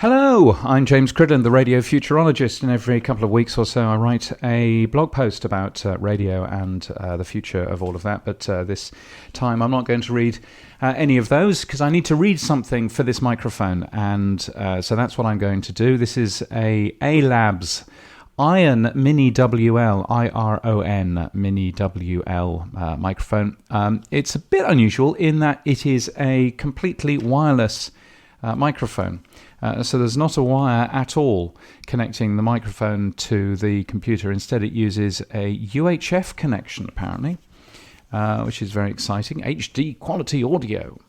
Hello, I'm James Cridland, the radio futurologist, and every couple of weeks or so I write a blog post about radio and the future of all of that. But this time I'm not going to read any of those because I need to read something for this microphone, and so that's what I'm going to do. This is a A-Labs Iron Mini WL, IRON Mini WL microphone. It's a bit unusual in that it is a completely wireless microphone. So there's not a wire at all connecting the microphone to the computer. Instead, it uses a UHF connection, apparently, which is very exciting. HD quality audio.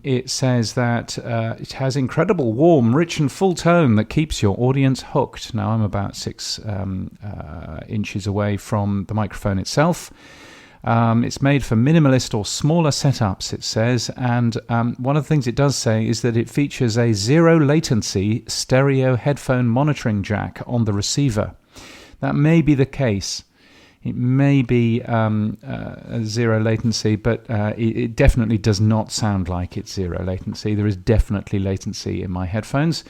It says that it has incredible warm, rich and full tone that keeps your audience hooked. Now, I'm about 6 inches away from the microphone itself. It's made for minimalist or smaller setups, it says, and one of the things it does say is that it features a zero latency stereo headphone monitoring jack on the receiver. That may be the case. It may be a zero latency, but it definitely does not sound like it's zero latency. There is definitely latency in my headphones.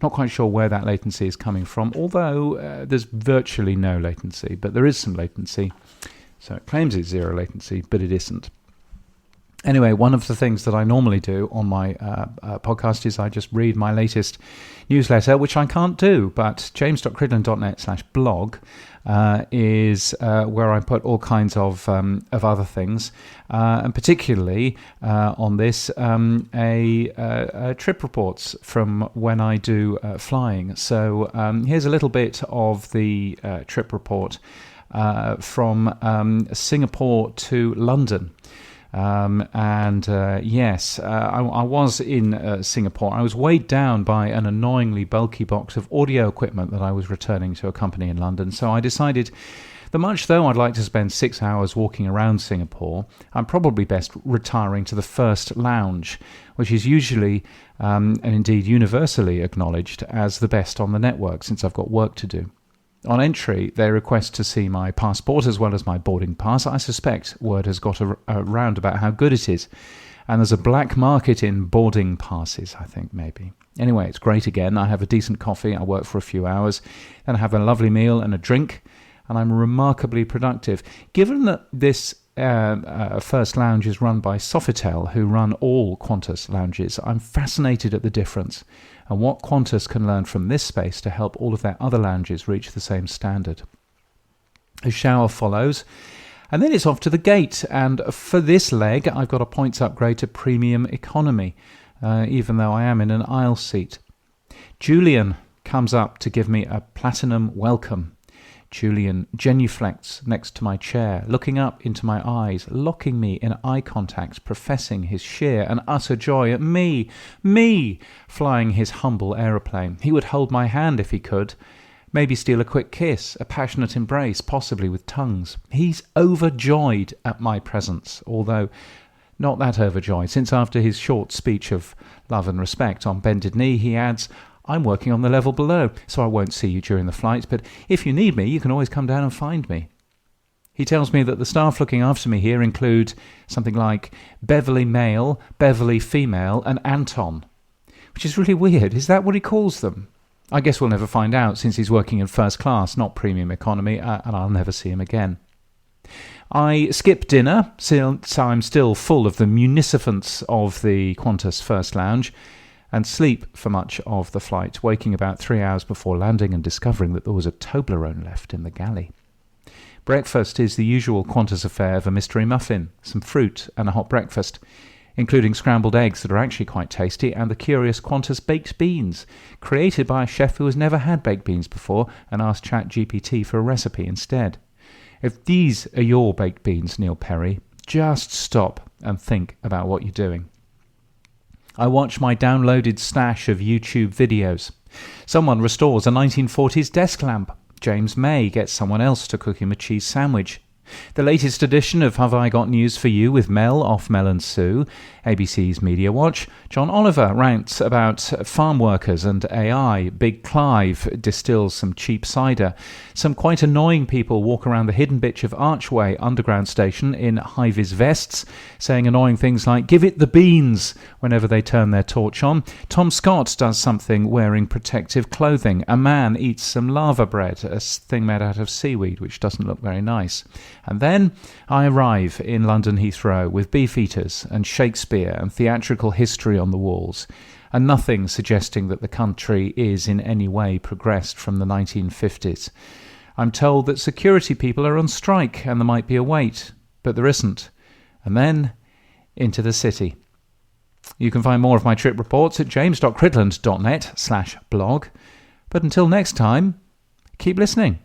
Not quite sure where that latency is coming from, although there's virtually no latency, but there is some latency. So it claims it's zero latency, but it isn't. Anyway, one of the things that I normally do on my podcast is I just read my latest newsletter, which I can't do, but james.cridland.net/blog is where I put all kinds of other things, and particularly on this, trip reports from when I do flying. So here's a little bit of the trip report from Singapore to London. Yes, I was in Singapore. I was weighed down by an annoyingly bulky box of audio equipment that I was returning to a company in London. So I decided that much though I'd like to spend 6 hours walking around Singapore, I'm probably best retiring to the first lounge, which is usually and indeed universally acknowledged as the best on the network since I've got work to do. On entry, they request to see my passport as well as my boarding pass. I suspect word has got around about how good it is. And there's a black market in boarding passes, I think, maybe. Anyway, it's great again. I have a decent coffee. I work for a few hours. Then I have a lovely meal and a drink. And I'm remarkably productive. Given that this first lounge is run by Sofitel, who run all Qantas lounges, I'm fascinated at the difference and what Qantas can learn from this space to help all of their other lounges reach the same standard. A shower follows, and then it's off to the gate. And for this leg, I've got a points upgrade to premium economy, even though I am in an aisle seat. Julian comes up to give me a platinum welcome. Julian genuflects next to my chair, looking up into my eyes, locking me in eye contact, professing his sheer and utter joy at me, flying his humble aeroplane. He would hold my hand if he could, maybe steal a quick kiss, a passionate embrace, possibly with tongues. He's overjoyed at my presence, although not that overjoyed, since after his short speech of love and respect on bended knee, he adds, I'm working on the level below, so I won't see you during the flight, but if you need me, you can always come down and find me. He tells me that the staff looking after me here include something like Beverly Male, Beverly Female, and Anton, which is really weird. Is that what he calls them? I guess we'll never find out since he's working in first class, not premium economy, and I'll never see him again. I skip dinner, so I'm still full of the munificence of the Qantas First Lounge, and sleep for much of the flight, waking about 3 hours before landing and discovering that there was a Toblerone left in the galley. Breakfast is the usual Qantas affair of a mystery muffin, some fruit and a hot breakfast, including scrambled eggs that are actually quite tasty and the curious Qantas baked beans, created by a chef who has never had baked beans before and asked ChatGPT for a recipe instead. If these are your baked beans, Neil Perry, just stop and think about what you're doing. I watch my downloaded stash of YouTube videos. Someone restores a 1940s desk lamp. James May gets someone else to cook him a cheese sandwich. The latest edition of Have I Got News for You with Mel off Mel and Sue ABC's Media Watch, John Oliver rants about farm workers and AI. Big Clive distills some cheap cider. Some quite annoying people walk around the hidden bitch of Archway Underground Station in high-vis vests, saying annoying things like, "Give it the beans," whenever they turn their torch on. Tom Scott does something wearing protective clothing. A man eats some lava bread, a thing made out of seaweed, which doesn't look very nice. And then I arrive in London Heathrow with beef eaters and Shakespeare and theatrical history on the walls, and nothing suggesting that the country is in any way progressed from the 1950s. I'm told that security people are on strike and there might be a wait, but there isn't. And then into the city. You can find more of my trip reports at james.cridland.net/blog. But until next time, keep listening.